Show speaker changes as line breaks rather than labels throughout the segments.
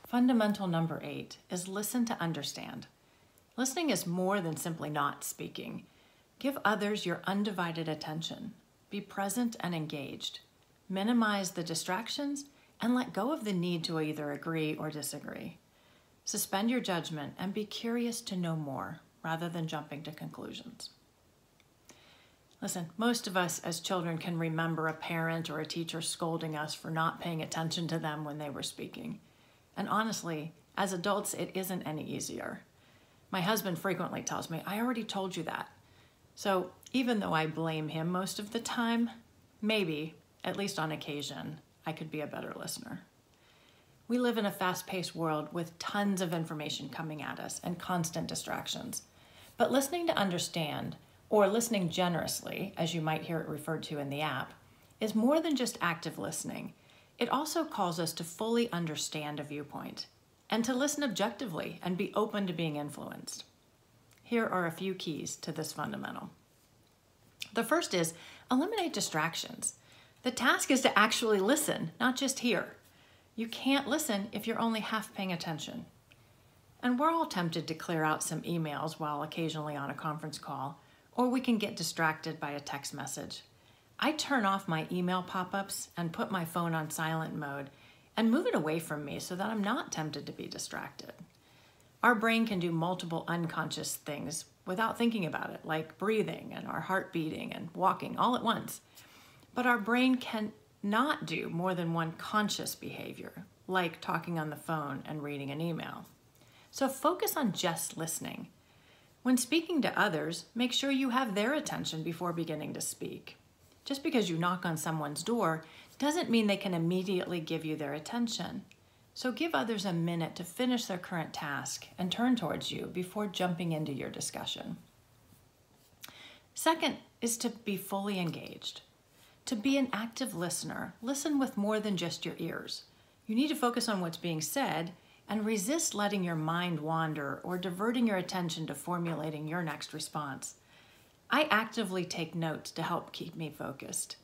Fundamental number 8 is listen to understand. Listening is more than simply not speaking. Give others your undivided attention. Be present and engaged. Minimize the distractions and let go of the need to either agree or disagree. Suspend your judgment and be curious to know more rather than jumping to conclusions. Listen, most of us as children can remember a parent or a teacher scolding us for not paying attention to them when they were speaking. And honestly, as adults, it isn't any easier. My husband frequently tells me, I already told you that. So even though I blame him most of the time, maybe, at least on occasion, I could be a better listener. We live in a fast-paced world with tons of information coming at us and constant distractions. But listening to understand, or listening generously, as you might hear it referred to in the app, is more than just active listening. It also calls us to fully understand a viewpoint and to listen objectively and be open to being influenced. Here are a few keys to this fundamental. The first is eliminate distractions. The task is to actually listen, not just hear. You can't listen if you're only half paying attention. And we're all tempted to clear out some emails while occasionally on a conference call, or we can get distracted by a text message. I turn off my email pop-ups and put my phone on silent mode and move it away from me so that I'm not tempted to be distracted. Our brain can do multiple unconscious things without thinking about it, like breathing and our heart beating and walking all at once. But our brain can not do more than one conscious behavior, like talking on the phone and reading an email. So focus on just listening. When speaking to others, make sure you have their attention before beginning to speak. Just because you knock on someone's door doesn't mean they can immediately give you their attention. So give others a minute to finish their current task and turn towards you before jumping into your discussion. Second is to be fully engaged. To be an active listener, listen with more than just your ears. You need to focus on what's being said and resist letting your mind wander or diverting your attention to formulating your next response. I actively take notes to help keep me focused.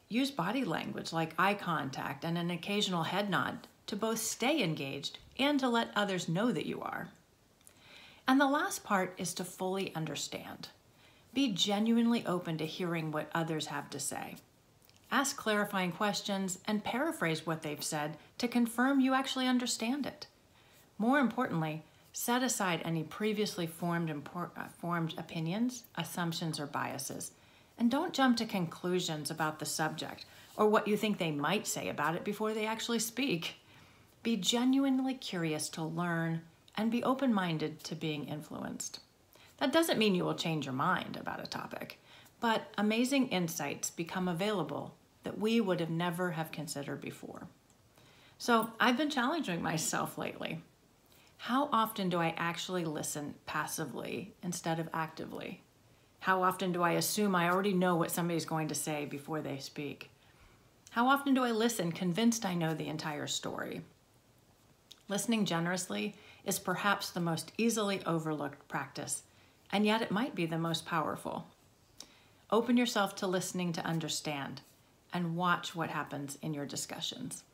Use body language like eye contact and an occasional head nod to both stay engaged and to let others know that you are. And the last part is to fully understand. Be genuinely open to hearing what others have to say. Ask clarifying questions and paraphrase what they've said to confirm you actually understand it. More importantly, set aside any previously formed opinions, assumptions, or biases, and don't jump to conclusions about the subject or what you think they might say about it before they actually speak. Be genuinely curious to learn and be open-minded to being influenced. That doesn't mean you will change your mind about a topic, but amazing insights become available that we would have never have considered before. So I've been challenging myself lately. How often do I actually listen passively instead of actively? How often do I assume I already know what somebody's going to say before they speak? How often do I listen convinced I know the entire story? Listening generously is perhaps the most easily overlooked practice, and yet it might be the most powerful. Open yourself to listening to understand and watch what happens in your discussions.